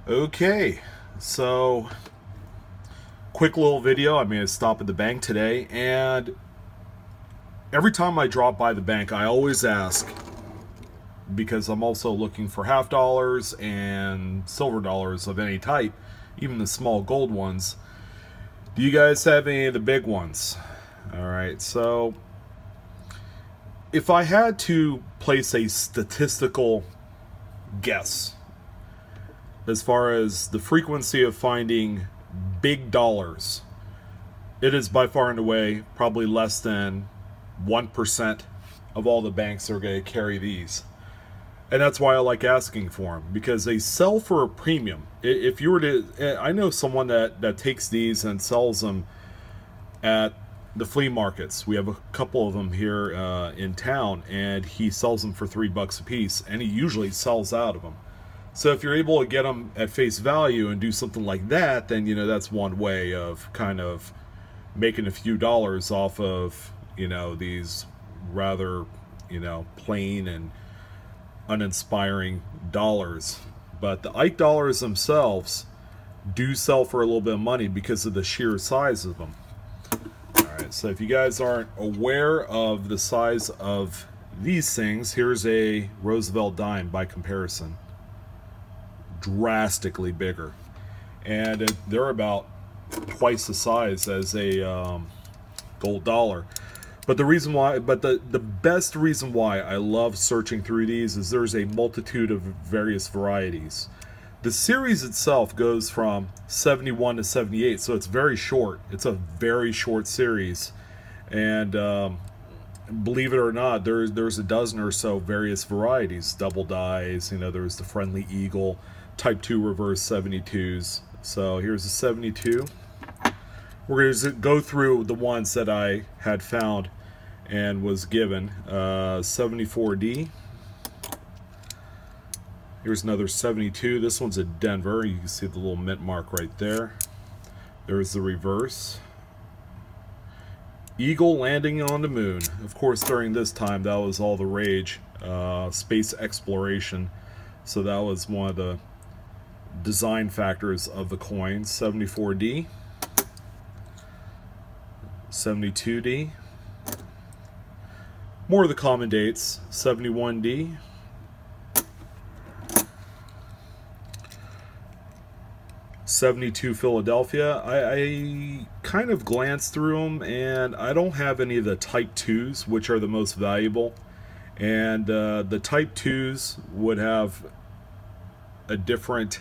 Okay, so quick little video. I made a stop at the bank today, and every time I drop by the bank, I always ask, because I'm also looking for half dollars and silver dollars of any type, even the small gold ones. Do you guys have any of the big ones? All right, so if I had to place a statistical guess as far as the frequency of finding big dollars, it is by far and away probably less than 1% of all the banks are going to carry these. And that's why I like asking for them, because they sell for a premium. If you were to, I know someone that takes these and sells them at the flea markets. We have a couple of them here in town, and he sells them for $3 a piece, and he usually sells out of them. So if you're able to get them at face value and do something like that, then that's one way of kind of making a few dollars off of these rather plain and uninspiring dollars. But the Ike dollars themselves do sell for a little bit of money because of the sheer size of them. Alright, so if you guys aren't aware of the size of these things, here's a Roosevelt dime by comparison. Drastically bigger. And they're about twice the size as a gold dollar. But the best reason why I love searching through these is there's a multitude of various varieties. The series itself goes from 71 to 78, so it's very short. It's a very short series. And believe it or not, there's a dozen or so various varieties. Double dies, there's the Friendly Eagle, Type 2 reverse 72s. So here's a 72. We're going to go through the ones that I had found and was given. 74D. Here's another 72. This one's a Denver. You can see the little mint mark right there. There's the reverse. Eagle landing on the moon. Of course, during this time, that was all the rage. Space exploration. So that was one of the design factors of the coins. 74D. 72D. More of the common dates. 71D. 72 Philadelphia. I kind of glanced through them, and I don't have any of the Type 2s, which are the most valuable. And the Type 2s would have a different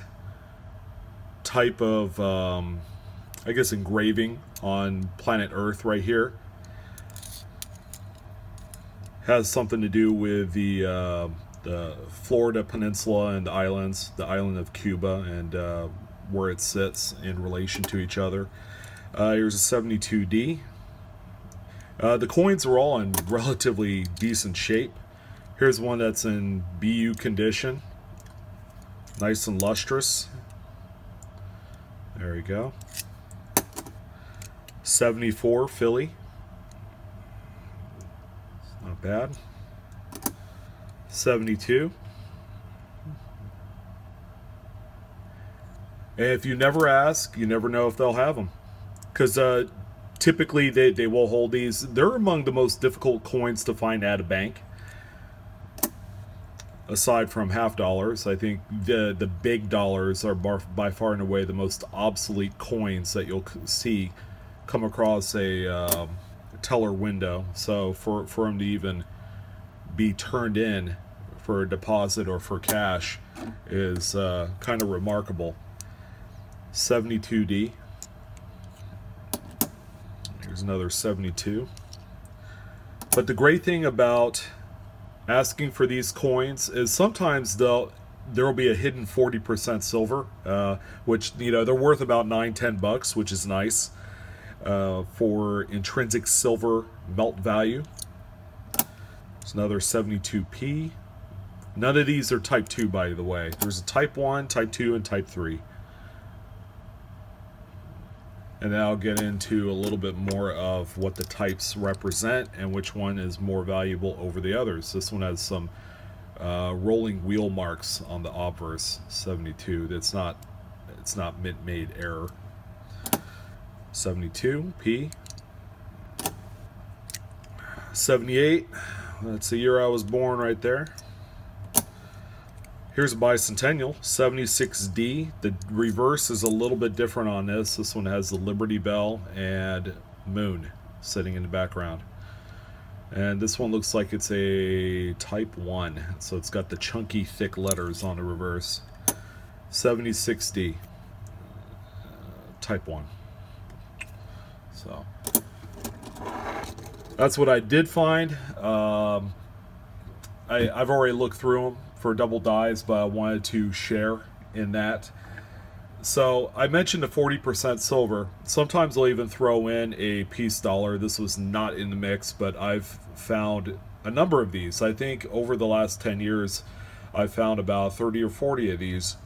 type of, I guess, engraving on planet Earth right here. Has something to do with the Florida Peninsula and the island of Cuba, and where it sits in relation to each other. Here's a 72D. The coins are all in relatively decent shape. Here's one that's in BU condition. Nice and lustrous. There we go. 74 Philly. Not bad. 72. And if you never ask, you never know if they'll have them. Because typically they will hold these. They're among the most difficult coins to find at a bank. Aside from half dollars, I think the big dollars are by far and away the most obsolete coins that you'll see come across a teller window. So for them to even be turned in for a deposit or for cash is kind of remarkable. 72D. Here's another 72. But the great thing about asking for these coins is sometimes there will be a hidden 40% silver, which they're worth about $9-10, which is nice for intrinsic silver melt value. There's another 72p. None of these are Type 2, by the way. There's a Type 1, Type 2, and Type 3. And then I'll get into a little bit more of what the types represent and which one is more valuable over the others. This one has some rolling wheel marks on the obverse. 72. That's not it's not mint made error. 72 P. 78, that's the year I was born right there. Here's a bicentennial, 76D. The reverse is a little bit different on this. This one has the Liberty Bell and moon sitting in the background. And this one looks like it's a type 1, so it's got the chunky thick letters on the reverse. 76D, type 1. So that's what I did find. I've already looked through them for double dies, but I wanted to share in that. So I mentioned the 40% silver. Sometimes I'll even throw in a peace dollar. This was not in the mix, but I've found a number of these. I think over the last 10 years, I've found about 30 or 40 of these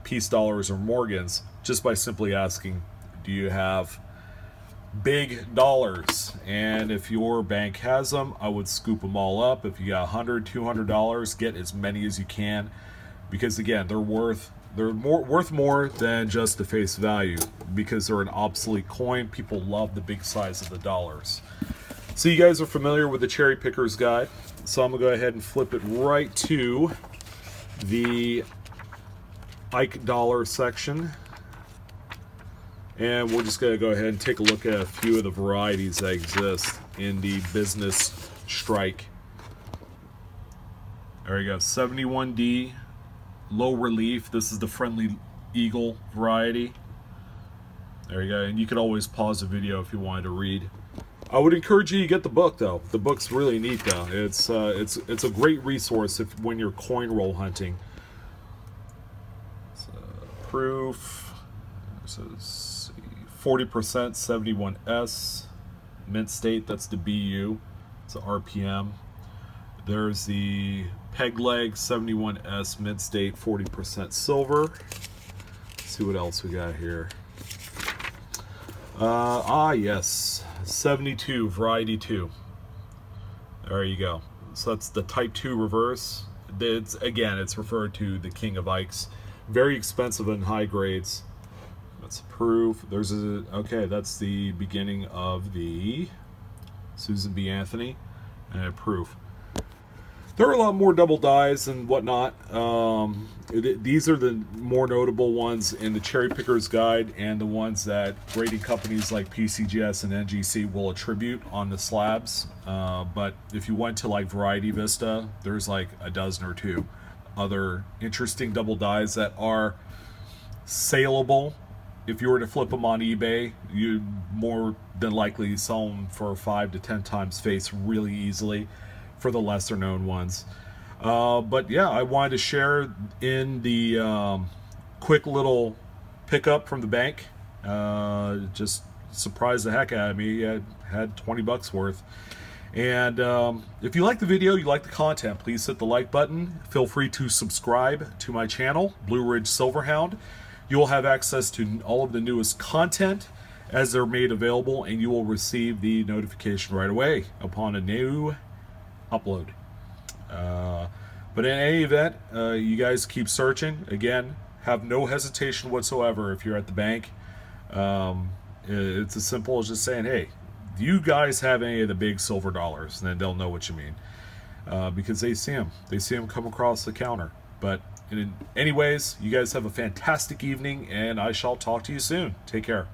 peace dollars or Morgans just by simply asking, do you have big dollars? And if your bank has them, I would scoop them all up. If you got $100, $200, get as many as you can, because again, they're worth more than just the face value, because they're an obsolete coin. People love the big size of the dollars. So you guys are familiar with the Cherry Pickers Guide, so I'm gonna go ahead and flip it right to the Ike dollar section. And we're just going to go ahead and take a look at a few of the varieties that exist in the business strike. There you go, 71D, low relief. This is the Friendly Eagle variety. There you go, and you can always pause the video if you wanted to read. I would encourage you to get the book, though. The book's really neat, though. It's a great resource when you're coin roll hunting. So, proof. So 40%, 71S, mint state, that's the BU, it's a RPM. There's the peg leg, 71S, mint state, 40% silver. Let's see what else we got here. Yes, 72, variety 2. There you go. So that's the type 2 reverse. It's referred to the King of Ikes. Very expensive in high grades. That's proof. Okay, that's the beginning of the Susan B. Anthony and proof. There are a lot more double dies and whatnot. These are the more notable ones in the Cherry Pickers Guide, and the ones that grading companies like PCGS and NGC will attribute on the slabs. But if you went to like Variety Vista, there's like a dozen or two other interesting double dies that are saleable. If you were to flip them on eBay, you'd more than likely sell them for 5 to 10 times face really easily for the lesser known ones. But yeah, I wanted to share in the quick little pickup from the bank. Just surprised the heck out of me. I had 20 bucks worth. And if you like the video, you like the content, please hit the like button. Feel free to subscribe to my channel, Blue Ridge Silverhound. You will have access to all of the newest content as they're made available, and you will receive the notification right away upon a new upload. But in any event, you guys keep searching. Again, have no hesitation whatsoever if you're at the bank. It's as simple as just saying, hey, do you guys have any of the big silver dollars? And then they'll know what you mean, because they see them. They see them come across the counter. But anyways, you guys have a fantastic evening, and I shall talk to you soon. Take care.